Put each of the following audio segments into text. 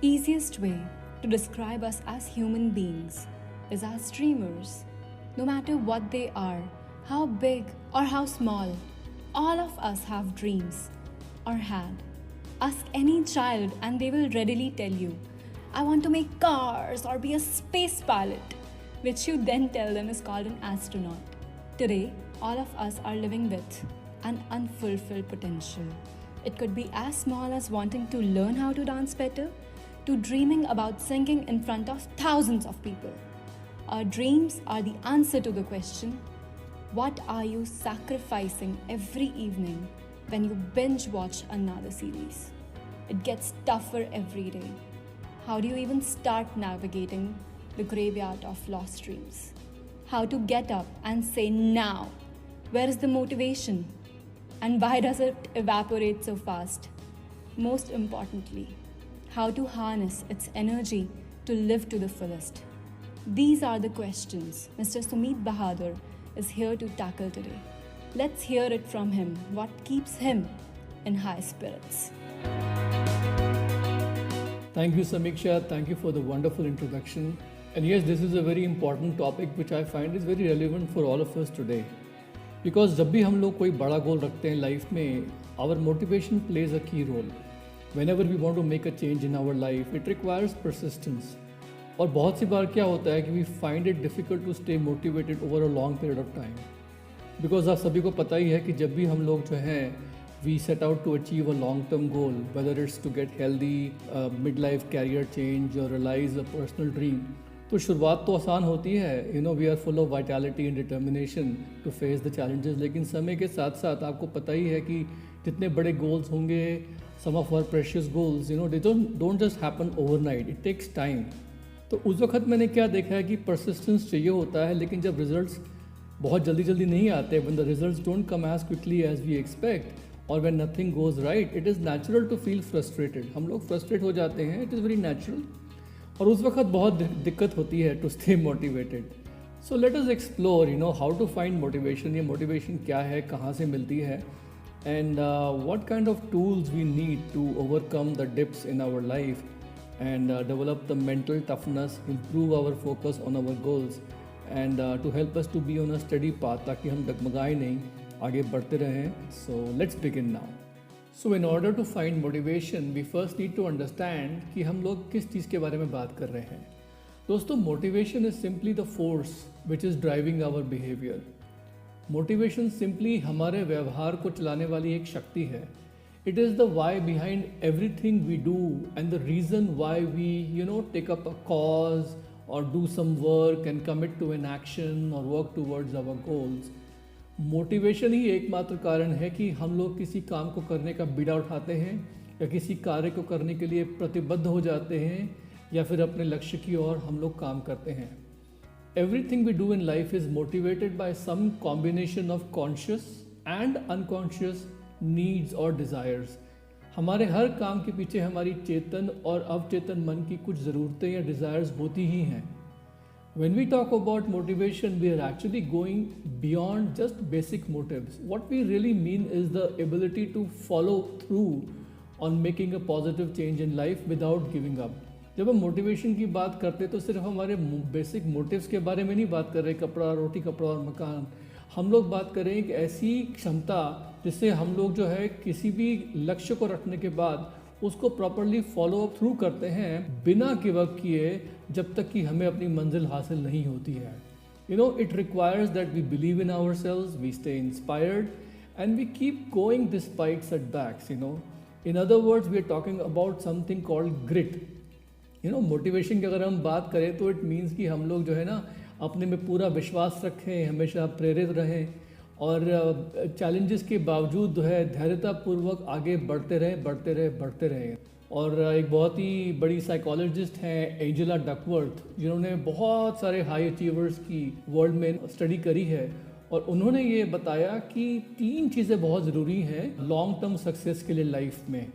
easiest way to describe us as human beings is as dreamers. No matter what they are, how big or how small, all of us have dreams or had. Ask any child and they will readily tell you, I want to make cars or be a space pilot, which you then tell them is called an astronaut. Today, all of us are living with an unfulfilled potential. It could be as small as wanting to learn how to dance better, to dreaming about singing in front of thousands of people. Our dreams are the answer to the question, what are you sacrificing every evening when you binge watch another series? It gets tougher every day. How do you even start navigating the graveyard of lost dreams? How to get up and say now? Where is the motivation? And why does it evaporate so fast? Most importantly, how to harness its energy to live to the fullest? These are the questions Mr. Sumit Bahadur is here to tackle today. Let's hear it from him, what keeps him in high spirits. Thank you, Samiksha. Thank you for the wonderful introduction. And yes, this is a very important topic which I find is very relevant for all of us today. Because जब भी हम लोग कोई बड़ा गोल रखते हैं life में, our motivation plays a key role. Whenever we want to make a change in our life, it requires persistence. और बहुत सी बार क्या होता है कि we find it difficult to stay motivated over a long period of time. Because आप सभी को पता ही है कि जब भी हम लोग जो हैं we set out to achieve a long-term goal, whether it's to get healthy, midlife career change or realize a personal dream, तो शुरुआत तो आसान होती है, we are full of vitality and determination to face the challenges. लेकिन समय के साथ साथ आपको पता ही है कि जितने बड़े गोल्स होंगे, some of our precious goals, they don't just happen overnight, it takes time. तो उस वक्त मैंने क्या देखा है कि परसिस्टेंस चाहिए होता है, लेकिन जब रिजल्ट्स बहुत जल्दी नहीं आते, when the results don't come as quickly as we expect और when nothing goes right, it is natural to feel frustrated. हम लोग फ्रस्ट्रेट हो जाते हैं, इट इज़ वेरी नेचुरल. और उस वक्त बहुत दिक्कत होती है to stay motivated. So let us explore how to find motivation. ये मोटिवेशन क्या है, कहाँ से मिलती है, and what kind of tools we need to overcome the dips in our life and develop the mental toughness, improve our focus on our goals and to help us to be on a study path, ताकि हम डगमगाएं नहीं, आगे बढ़ते रहें. So let's begin now. So in order to find motivation, we first need to understand कि हम लोग किस चीज़ के बारे में बात कर रहे हैं. दोस्तों, motivation is simply the force which is driving our behavior. Motivation simply हमारे व्यवहार को चलाने वाली एक शक्ति है. It is the why behind everything we do and the reason why we take up a cause or do some work and commit to an action or work towards our goals. Motivation ही एकमात्र कारण है कि हम लोग किसी काम को करने का बीड़ा उठाते हैं या किसी कार्य को करने के लिए प्रतिबद्ध हो जाते हैं या फिर अपने लक्ष्य की ओर हम लोग काम करते हैं. Everything we do in life is motivated by some combination of conscious and unconscious needs और डिज़ायर्स. हमारे हर काम के पीछे हमारी चेतन और अवचेतन मन की कुछ ज़रूरतें या डिज़ायर्स होती ही हैं. When we talk about motivation, we are actually going beyond just basic motives. What we really mean is the ability to follow through on making a positive change in life without giving up. जब हम motivation की बात करते हैं तो सिर्फ हमारे basic motives के बारे में नहीं बात कर रहे, कपड़ा रोटी कपड़ा और मकान. हम लोग बात कर रहे हैं कि ऐसी क्षमता जिससे हम लोग जो है किसी भी लक्ष्य को रखने के बाद उसको प्रॉपरली फॉलो अप थ्रू करते हैं बिना गिव अप किए, जब तक कि हमें अपनी मंजिल हासिल नहीं होती है. It requires that we believe in our selves, we stay inspired and we keep going despite setbacks. In other words, we are talking about something called grit. Motivation की अगर हम बात करें तो इट मीन्स कि हम लोग जो है ना अपने में पूरा विश्वास रखें, हमेशा प्रेरित रहें और चैलेंजेस के बावजूद जो है धैर्यतापूर्वक आगे बढ़ते रहें. और एक बहुत ही बड़ी साइकोलॉजिस्ट हैं एंजेला डकवर्थ, जिन्होंने बहुत सारे हाई अचीवर्स की वर्ल्ड में स्टडी करी है और उन्होंने ये बताया कि 3 चीज़ें बहुत ज़रूरी हैं लॉन्ग टर्म सक्सेस के लिए लाइफ में.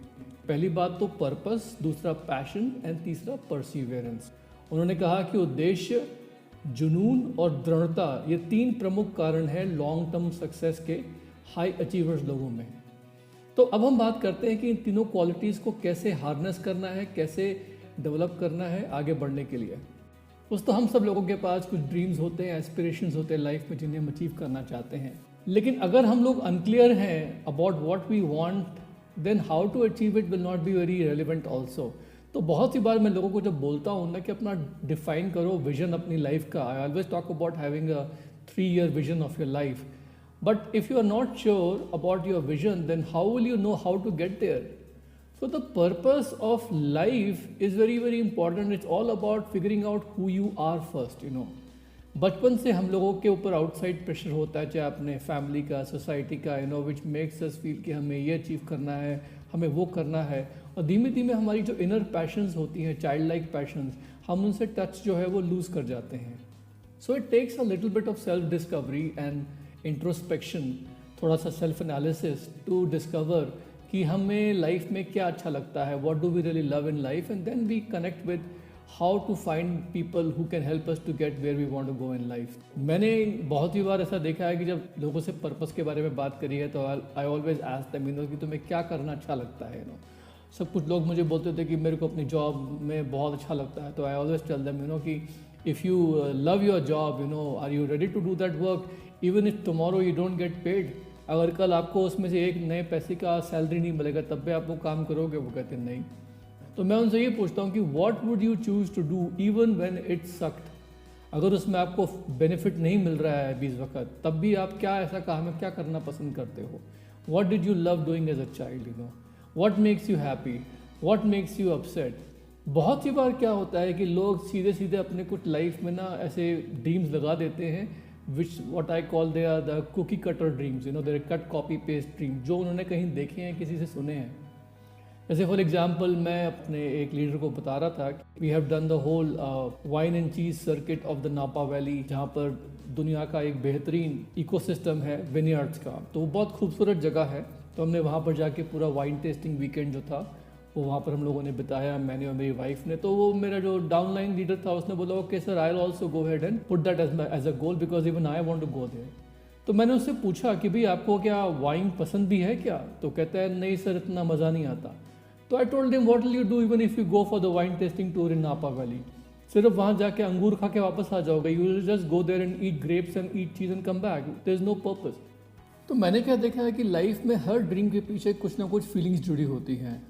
पहली बात तो पर्पस, दूसरा पैशन एंड तीसरा परसिवियरेंस. उन्होंने कहा कि उद्देश्य, जुनून और दृढ़ता, ये 3 प्रमुख कारण हैं लॉन्ग टर्म सक्सेस के हाई अचीवर्स लोगों में. तो अब हम बात करते हैं कि इन तीनों क्वालिटीज़ को कैसे हार्नेस करना है, कैसे डेवलप करना है आगे बढ़ने के लिए। दोस्तों हम सब लोगों के पास कुछ ड्रीम्स होते हैं, एस्पिरेशंस होते हैं लाइफ में जिन्हें हम अचीव करना चाहते हैं, लेकिन अगर हम लोग अनक्लियर हैं about what we want, then how to achieve it will not be very relevant also. तो बहुत सी बार मैं लोगों को जब बोलता हूँ ना कि अपना डिफाइन करो विजन अपनी लाइफ का, I always talk about having a 3-year vision of your life, but if you are not sure about your vision then how will you know how to get there. So the purpose of life is very very important. It's all about figuring out who you are first, you know. बचपन से हम लोगों के ऊपर outside pressure होता है, चाहे अपने फैमिली का, सोसाइटी का, you know, which makes us feel कि हमें ये अचीव करना है, हमें वो करना है, और धीमे धीमे हमारी जो इनर पैशंस होती हैं, चाइल्ड लाइक पैशंस, हम उनसे टच जो है वो लूज़ कर जाते हैं। So it takes a little bit of self discovery and introspection, थोड़ा सा सेल्फ एनालिसिस टू डिस्कवर कि हमें लाइफ में क्या अच्छा लगता है, what do we really love in life, and then we connect with how to find people who can help us to get where we want to go in life. मैंने बहुत ही बार ऐसा देखा है कि जब लोगों से पर्पस के बारे में बात करी है तो I always ask them, you know, कि तुम्हें क्या करना अच्छा लगता है, यू नो। सब कुछ लोग मुझे बोलते थे कि मेरे को अपनी जॉब में बहुत अच्छा लगता है, तो I always tell them, you know, कि if you love your job, you know, are you ready to do that work even if tomorrow you don't get paid. अगर कल आपको उसमें से एक नए पैसे का सैलरी नहीं मिलेगा तब भी आप वो काम करोगे? वो कहते हैं नहीं। तो मैं उनसे ये पूछता हूँ कि what would you choose to do even when it's sucked. अगर उसमें आपको बेनिफिट नहीं मिल रहा है 20 वक्त, तब भी आप क्या ऐसा काम है, क्या करना पसंद करते हो? What did you love doing as a child, you know, what makes you happy, what makes you upset. बहुत सी बार क्या होता है कि लोग सीधे सीधे अपने कुछ लाइफ में ना ऐसे ड्रीम्स लगा देते हैं which what I call they are the cookie cutter dreams, you know, they're cut copy paste dreams, जो उन्होंने कहीं देखे हैं, किसी से सुने हैं। जैसे फॉर एग्जांपल मैं अपने एक लीडर को बता रहा था कि we have done the whole wine and cheese circuit of the Napa Valley, जहाँ पर दुनिया का एक बेहतरीन इकोसिस्टम है विनयार्ड्स का। तो वो बहुत खूबसूरत जगह है, तो हमने वहाँ पर जाके पूरा वाइन टेस्टिंग वीकेंड जो था वो वहाँ पर हम लोगों ने बिताया, मैंने और मेरी वाइफ ने। तो वो मेरा जो डाउनलाइन लीडर था उसने बोला okay sir, I will also go ahead and put that as a goal because even I want to go there. तो मैंने उससे पूछा कि भाई आपको क्या वाइन पसंद भी है क्या? तो कहता है नहीं सर, इतना मज़ा नहीं आता। तो I told him what will you do even if you go for the wine tasting tour in नापा वैली? सिर्फ वहाँ जाके अंगूर खा के वापस आ जाओगे? You will just go there and eat grapes and eat cheese and come back, there is no purpose. तो मैंने क्या देखा है कि लाइफ में हर ड्रीम के पीछे कुछ ना कुछ फीलिंग्स जुड़ी होती हैं,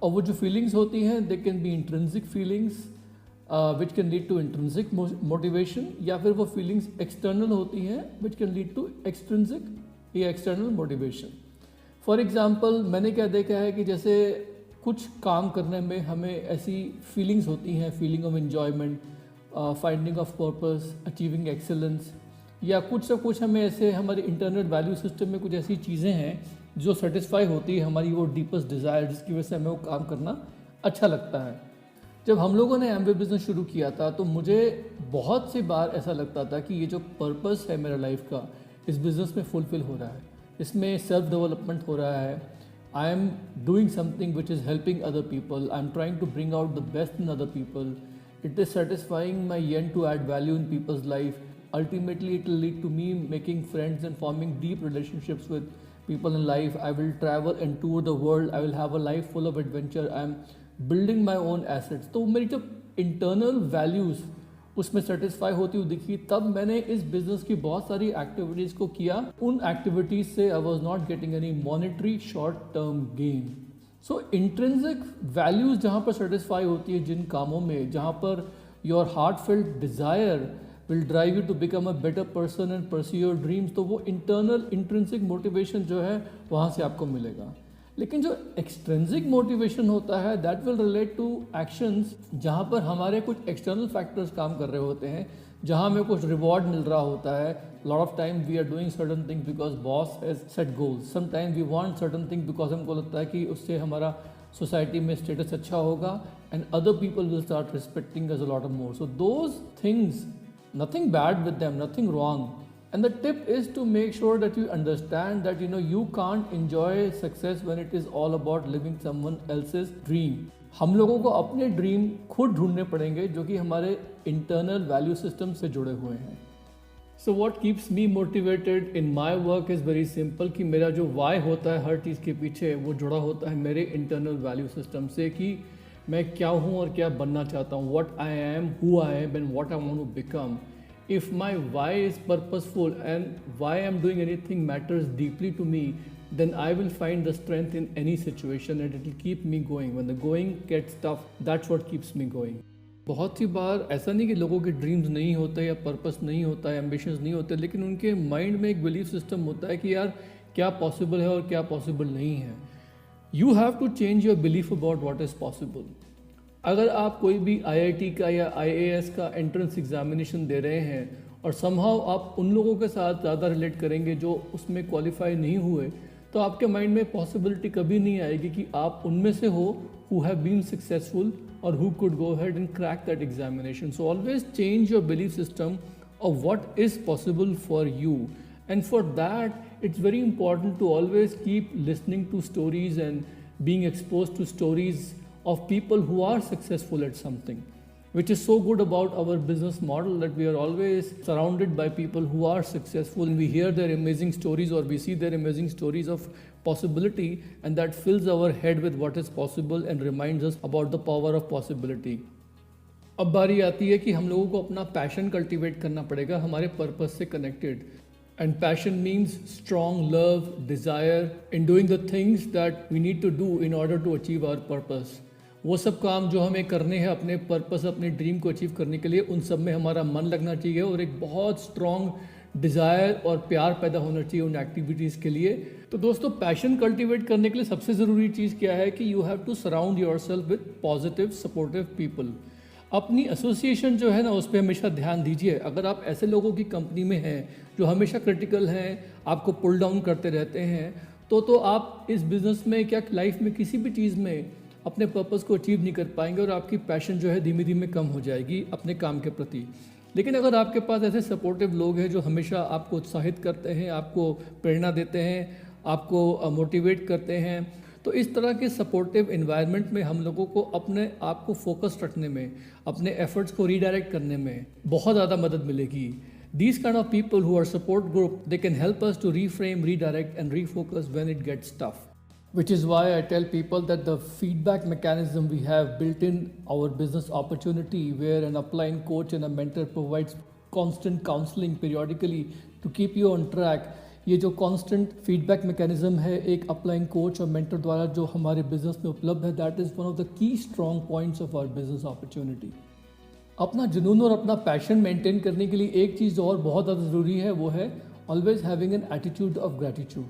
और वो जो फीलिंग्स होती हैं they can be intrinsic feelings which can lead to intrinsic motivation, या फिर वो फीलिंग्स एक्सटर्नल होती हैं which can lead to extrinsic या एक्सटर्नल मोटिवेशन। फॉर एग्जांपल मैंने क्या देखा है कि जैसे कुछ काम करने में हमें ऐसी फीलिंग्स होती हैं, feeling of enjoyment, finding of purpose, achieving excellence, या कुछ ना कुछ हमें ऐसे हमारे इंटरनल वैल्यू सिस्टम में कुछ ऐसी चीज़ें हैं जो सेटिस्फाई होती है, हमारी वो डीपेस्ट डिज़ायर, जिसकी वजह से हमें वो काम करना अच्छा लगता है। जब हम लोगों ने एमवे बिज़नेस शुरू किया था तो मुझे बहुत सी बार ऐसा लगता था कि ये जो पर्पस है मेरा लाइफ का, इस बिज़नेस में फुलफिल हो रहा है, इसमें सेल्फ डेवलपमेंट हो रहा है, I am doing something which is helping other people, I am trying to bring out the best in other people, it is satisfying my and to add value in people's life. Ultimately, it will lead to me making friends and forming deep relationships with people in life. I will travel and tour the world. I will have a life full of adventure. I am building my own assets. तो मेरी जब internal values उसमें satisfy होती हुई दिखी, तब मैंने इस बिजनेस की बहुत सारी एक्टिविटीज़ को किया। उन एक्टिविटीज़ से I was not getting any monetary short term gain. So intrinsic values जहाँ पर सेटिस्फाई होती है, जिन कामों में जहाँ per your heartfelt desire will drive you to become a better person and pursue your dreams, तो वो internal intrinsic motivation जो है वहाँ से आपको मिलेगा। लेकिन जो extrinsic motivation होता है that will relate to actions जहाँ पर हमारे कुछ external factors काम कर रहे होते हैं, जहाँ हमें कुछ reward मिल रहा होता है। lot of time we are doing certain things because boss has set goals, sometimes we want certain things because हमको लगता है कि उससे हमारा सोसाइटी में स्टेटस अच्छा होगा and other people will start respecting us a lot of more. So those things, nothing bad with them, nothing wrong. And the tip is to make sure that you understand that you can't enjoy success when it is all about living someone else's dream. हम लोगों को अपने dream खुद ढूंढने पड़ेंगे जो कि हमारे इंटरनल वैल्यू सिस्टम से जुड़े हुए हैं। So what keeps me motivated in my work is very simple कि मेरा जो why होता है हर चीज़ के पीछे, वो जुड़ा होता है मेरे इंटरनल वैल्यू सिस्टम से कि मैं क्या हूँ और क्या बनना चाहता हूँ, what I am, who I am and what I want to become. If my why is purposeful and why I'm doing anything matters deeply to me, then I will find the strength in any situation and it will keep me going. When the going gets tough, that's what keeps me going. बहुत सी बार ऐसा नहीं कि लोगों के dreams नहीं होते या पर्पस नहीं होता है, एम्बिशंस नहीं होते, लेकिन उनके माइंड में एक बिलीफ सिस्टम होता है कि यार क्या पॉसिबल है और क्या पॉसिबल नहीं है. You have to change your belief about what is possible. अगर आप कोई भी IIT का या IAS का एंट्रेंस एग्जामिनेशन दे रहे हैं और समहाउ आप उन लोगों के साथ ज़्यादा रिलेट करेंगे जो उसमें क्वालिफाई नहीं हुए, तो आपके माइंड में पॉसिबिलिटी कभी नहीं आएगी कि आप उनमें से हो who have been successful or who could go ahead and crack that examination. So always change your belief system of what is possible for you. And for that, it's very important to always keep listening to stories and being exposed to stories of people who are successful at something, which is so good about our business model, that we are always surrounded by people who are successful and we hear their amazing stories or we see their amazing stories of possibility, and that fills our head with what is possible and reminds us about the power of possibility. अब बारी आती है कि हम लोगों को अपना passion cultivate करना पड़ेगा हमारे पर्पस से connected. And passion means strong love, desire in doing the things that we need to do in order to achieve our purpose. वो सब काम जो हमें करने हैं अपने पर्पस, अपने ड्रीम को अचीव करने के लिए, उन सब में हमारा मन लगना चाहिए और एक बहुत स्ट्रॉन्ग डिज़ायर और प्यार पैदा होना चाहिए उन एक्टिविटीज़ के लिए. तो दोस्तों, पैशन कल्टीवेट करने के लिए सबसे ज़रूरी चीज़ क्या है कि you have to surround yourself with positive supportive people. अपनी एसोसिएशन जो है ना, उस पर हमेशा ध्यान दीजिए. अगर आप ऐसे लोगों की कंपनी में हैं जो हमेशा क्रिटिकल हैं, आपको पुल डाउन करते रहते हैं, तो आप इस बिज़नेस में क्या लाइफ में किसी भी चीज़ में अपने पर्पस को अचीव नहीं कर पाएंगे और आपकी पैशन जो है धीमे धीमे कम हो जाएगी अपने काम के प्रति. लेकिन अगर आपके पास ऐसे सपोर्टिव लोग हैं जो हमेशा आपको उत्साहित करते हैं, आपको प्रेरणा देते हैं, आपको मोटिवेट करते हैं, तो इस तरह के सपोर्टिव इन्वायरमेंट में हम लोगों को अपने आप को फोकस रखने में, अपने एफर्ट्स को रीडायरेक्ट करने में बहुत ज़्यादा मदद मिलेगी. These kind of people who are support group, they can help us to reframe, redirect and refocus when it gets tough. Which is why I tell people that the feedback mechanism we have built in our business opportunity, where an upline coach and a mentor provides constant counseling periodically to keep you on track. ये जो constant feedback mechanism है एक upline coach और mentor द्वारा जो हमारे business में उपलब्ध है, that is one of the key strong points of our business opportunity. अपना जुनून और अपना पैशन मेंटेन करने के लिए एक चीज़ और बहुत ज़्यादा ज़रूरी है, वो है always having an attitude of gratitude.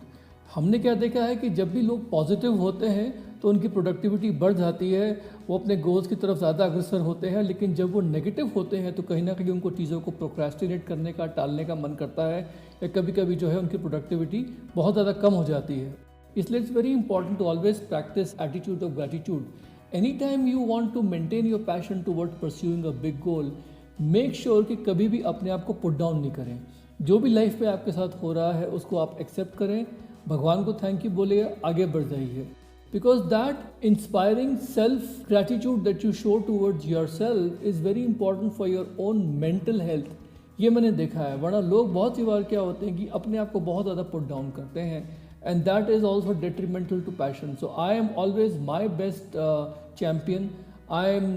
हमने क्या देखा है कि जब भी लोग पॉजिटिव होते हैं तो उनकी प्रोडक्टिविटी बढ़ जाती है, वो अपने गोल्स की तरफ ज़्यादा अग्रसर होते हैं. लेकिन जब वो नेगेटिव होते हैं तो कहीं ना कहीं उनको चीज़ों को प्रोक्रेस्टिनेट करने का, टालने का मन करता है, या कभी कभी जो है उनकी प्रोडक्टिविटी बहुत ज़्यादा कम हो जाती है. इसलिए it's very important to always practice attitude of gratitude. Any time you want to maintain your passion toward pursuing a big goal, make sure कि कभी भी अपने आप को पुट डाउन नहीं करें. जो भी लाइफ में आपके साथ हो रहा है उसको आप एक्सेप्ट करें, भगवान को थैंक यू बोलिए, आगे बढ़ जाइए. Because that inspiring self-gratitude that you show towards yourself is very important for your own mental health. ये मैंने देखा है. वरना लोग बहुत सी बार क्या होते हैं कि अपने आप को बहुत ज़्यादा पुट डाउन करते हैं, and that is also detrimental to passion. So I am always my best champion. I am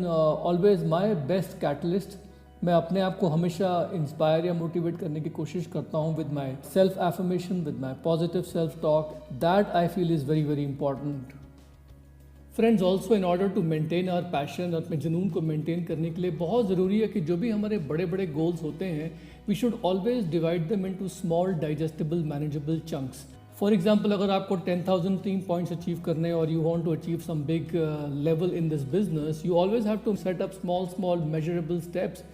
always my best catalyst. मैं अपने आप को हमेशा इंस्पायर या मोटिवेट करने की कोशिश करता हूँ with my self affirmation, with my positive self talk. That I feel is very very important. Friends, also in order to maintain our passion, अपने जुनून को मेंटेन करने के लिए बहुत ज़रूरी है कि जो भी हमारे बड़े बड़े गोल्स होते हैं, we should always divide them into small digestible manageable chunks. For example, अगर आपको 10,000 टीम पॉइंट्स अचीव करने और you want to achieve some big level in this business, you always have to set up small small measurable steps.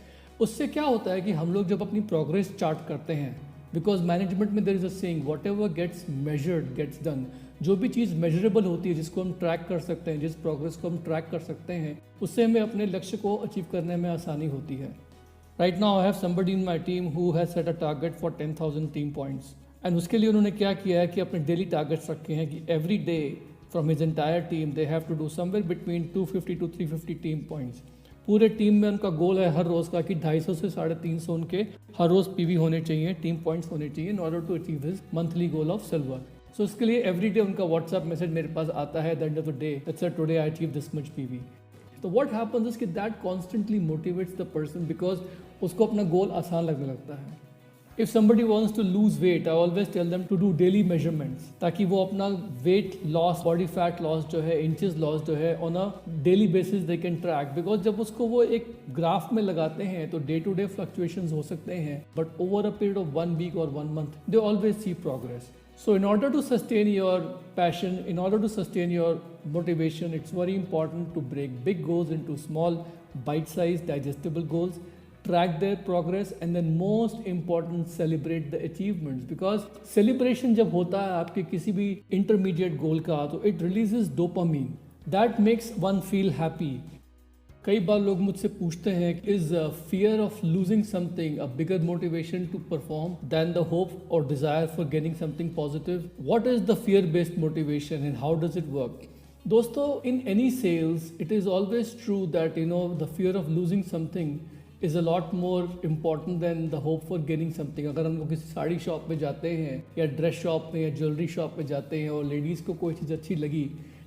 उससे क्या होता है कि हम लोग जब अपनी प्रोग्रेस चार्ट करते हैं, बिकॉज मैनेजमेंट में there is a saying, whatever gets measured gets done. जो भी चीज़ मेजरेबल होती है, जिसको हम ट्रैक कर सकते हैं, जिस प्रोग्रेस को हम ट्रैक कर सकते हैं, उससे हमें अपने लक्ष्य को अचीव करने में आसानी होती है. Right now I have somebody in my team who has set a target for 10,000 team points. And उसके लिए उन्होंने क्या किया है कि अपने डेली टारगेट्स रखे हैं कि every day from his entire team they have to do somewhere between 250 to 350 team points. पूरे टीम में उनका गोल है हर रोज़ का कि 250 से 350 उनके हर रोज़ पीवी होने चाहिए, टीम पॉइंट्स होने चाहिए in order to achieve his monthly goal of silver. So इसके लिए एवरी डे उनका व्हाट्सएप मैसेज मेरे पास आता है, the end of the day that sir today I achieve this much PV. So what happens is कि that constantly motivates the person because उसको अपना गोल आसान लगने लगता है. If somebody wants to lose weight, I always tell them to do daily measurements ताकि वो अपना weight loss, body fat loss जो है, inches loss जो है on a daily basis they can track because जब उसको वो एक ग्राफ में लगाते हैं तो day to day fluctuations हो सकते हैं but over a period of 1 week or 1 month they always see progress. So in order to sustain your passion, in order to sustain your motivation, it's very important to break big goals into small bite-sized digestible goals. Track their progress and then most important celebrate the achievements because celebration जब होता है आपके किसी भी intermediate goal का तो it releases dopamine that makes one feel happy. कई बार लोग मुझसे पूछते हैं is fear of losing something a bigger motivation to perform than the hope or desire for getting something positive? What is the fear based motivation and how does it work? दोस्तों, in any sales it is always true that the fear of losing something is a lot more important than the hope for getting something. अगर हम लोग किसी sari shop में जाते हैं या dress shop में या ज्वेलरी शॉप में जाते हैं और लेडीज़ को कोई चीज़ अच्छी लगी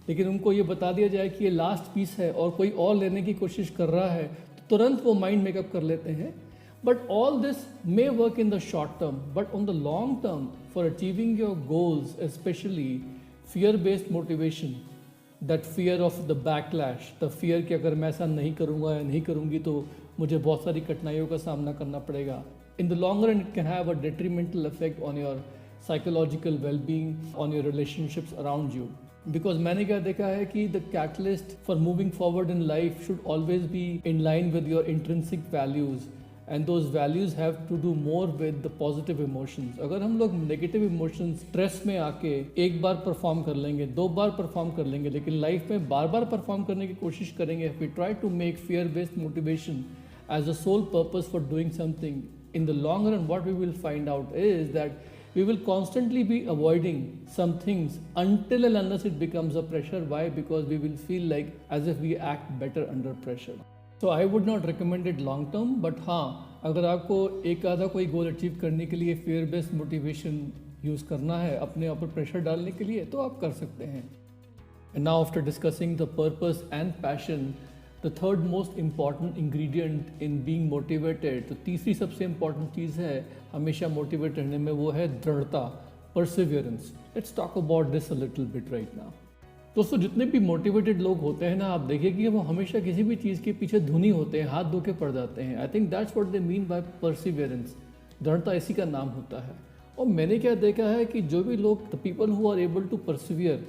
लेकिन उनको ये बता दिया जाए कि ये लास्ट पीस है और कोई और लेने की कोशिश कर रहा है तो तुरंत वो माइंड मेकअप कर लेते हैं. But all this may work in the short term but on the long term for achieving your goals specially fear based motivation, that fear of the backlash, the fear कि अगर मैं ऐसा नहीं करूँगा या नहीं करूँगी तो मुझे बहुत सारी कठिनाइयों का सामना करना पड़ेगा. In the long run it can have a detrimental effect on your psychological wellbeing, on your relationships around you. Because मैंने क्या देखा है कि the catalyst for moving forward in life should always be in line with your intrinsic values and those values have to do more with the positive emotions. अगर हम लोग negative emotions stress में आके एक बार परफॉर्म कर लेंगे, 2 बार perform कर लेंगे लेकिन लाइफ में बार बार परफॉर्म करने की कोशिश करेंगे, if we try to make fear based motivation as a sole purpose for doing something, in the long run what we will find out is that we will constantly be avoiding some things until and unless it becomes a pressure. Why? Because we will feel like as if we act better under pressure. So I would not recommend it long term, but हाँ, अगर आपको एक आधा कोई goal achieve करने के लिए fear based motivation use करना है, अपने ऊपर प्रेशर डालने के लिए, तो आप कर सकते हैं. And now after discussing the purpose and passion, the third most important ingredient in being motivated, तो तीसरी सबसे important चीज़ है हमेशा मोटिवेट रहने में, वो है दृढ़ता, perseverance. Let's talk about this a little bit right now. दोस्तों, जितने भी मोटिवेटेड लोग होते हैं ना, आप देखिए कि वो हमेशा किसी भी चीज़ के पीछे धुनी होते हैं, हाथ धो के पड़ जाते हैं. I think that's what they mean by Perseverance. दृढ़ता इसी का नाम होता है. और मैंने क्या देखा है कि जो भी लोग, the people who are able to persevere,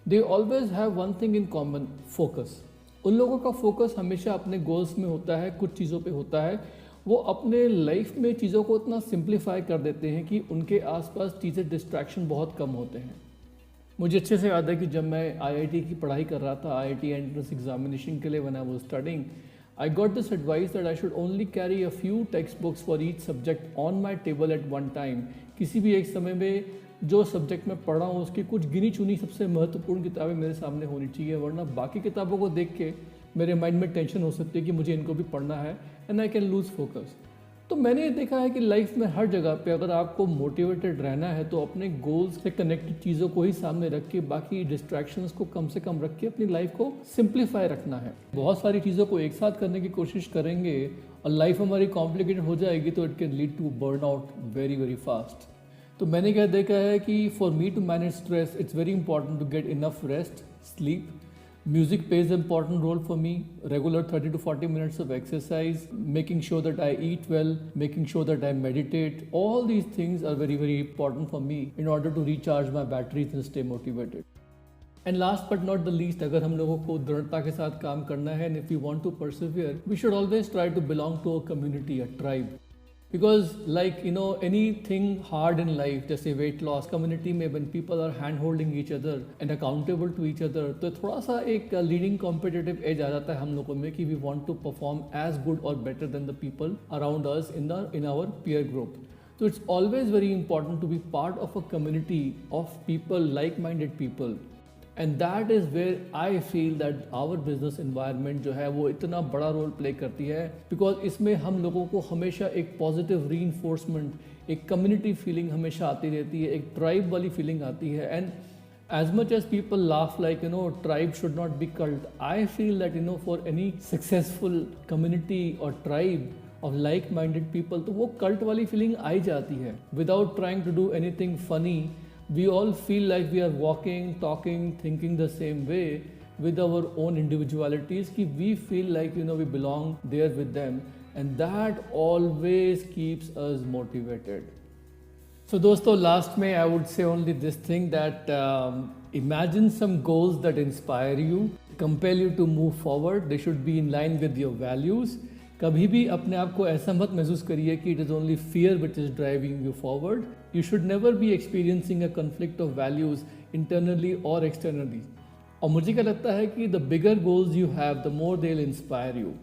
they always have one thing in common, focus. उन लोगों का फोकस हमेशा अपने गोल्स में होता है, कुछ चीज़ों पे होता है. वो अपने लाइफ में चीज़ों को इतना सिंप्लीफाई कर देते हैं कि उनके आसपास चीज़ें, डिस्ट्रैक्शन बहुत कम होते हैं. मुझे अच्छे से याद है कि जब मैं आईआईटी की पढ़ाई कर रहा था, आईआईटी एंट्रेंस एग्जामिनेशन के लिए, when I was studying, I got this advice that I should only carry a few text books for each subject on my table at one time. किसी भी एक समय में जो सब्जेक्ट मैं पढ़ रहा हूँ उसकी कुछ गिनी चुनी सबसे महत्वपूर्ण किताबें मेरे सामने होनी चाहिए, वरना बाकी किताबों को देख के मेरे माइंड में टेंशन हो सकती है कि मुझे इनको भी पढ़ना है and I can lose focus. तो मैंने देखा है कि लाइफ में हर जगह पे अगर आपको मोटिवेटेड रहना है तो अपने गोल्स से कनेक्टेड चीज़ों को ही सामने रख के, बाकी डिस्ट्रैक्शंस को कम से कम रख के अपनी लाइफ को सिंप्लीफाई रखना है. बहुत सारी चीज़ों को एक साथ करने की कोशिश करेंगे और लाइफ हमारी कॉम्प्लिकेटेड हो जाएगी तो it can lead to burn out very very fast. तो मैंने क्या देखा है कि for me to manage stress it's very important to get enough rest, sleep. Music plays an important role for me. Regular 30 to 40 minutes of exercise, making sure that I eat well, making sure that I meditate. All these things are very, very important for me in order to recharge my batteries and stay motivated. And last but not the least, अगर हम लोगों को दृढ़ता के साथ काम करना है, and if we want to persevere, we should always try to belong to a community, a tribe. Because like anything hard in life, जैसे weight loss, community में when people are hand holding each other and accountable to each other, तो थोड़ा सा एक leading competitive edge आ जाता है हम लोगों में कि we want to perform as good or better than the people around us in our peer group. So it's always very important to be part of a community of people, like-minded people. And that is where I feel that our business environment जो है वो इतना बड़ा role play करती है, because इसमें हम लोगों को हमेशा एक पॉजिटिव रीइंफोर्समेंट, एक कम्युनिटी फीलिंग हमेशा आती रहती है, एक ट्राइब वाली फीलिंग आती है. And As much as people laugh like, tribe should not be cult, I feel that, for any successful community or tribe of like-minded people, तो वो cult वाली feeling आ ही जाती है. Without trying to do anything funny, we all feel like we are walking, talking, thinking the same way with our own individualities, कि we feel like, we belong there with them, and that always keeps us motivated. So दोस्तों, last में I would say only this thing that imagine some goals that inspire you, compel you to move forward. They should be in line with your values. कभी भी अपने आप को ऐसा मत महसूस करिए कि it is only fear which is driving you forward. You should never be experiencing a conflict of values internally और एक्सटर्नली. और मुझे क्या लगता है कि the bigger goals you have, the more they will inspire you.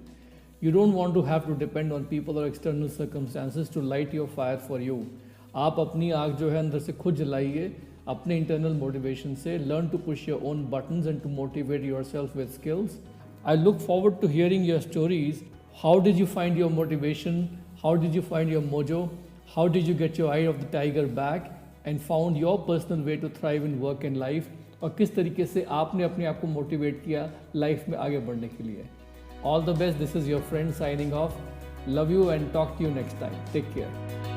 You don't want to have to depend on people or external circumstances to light your fire for you. आप अपनी आग जो है अंदर से खुद जलाइए अपने इंटरनल मोटिवेशन से. Learn to push your own buttons and to motivate yourself with skills. I look forward to hearing your stories. How did you find your motivation? How did you find your mojo? How did you get your eye of the tiger back and found your personal way to thrive in work and life? और किस तरीके से आपने अपने आप को motivate किया life में आगे बढ़ने के लिए. All the best. This is your friend signing off. Love you and talk to you next time. Take care.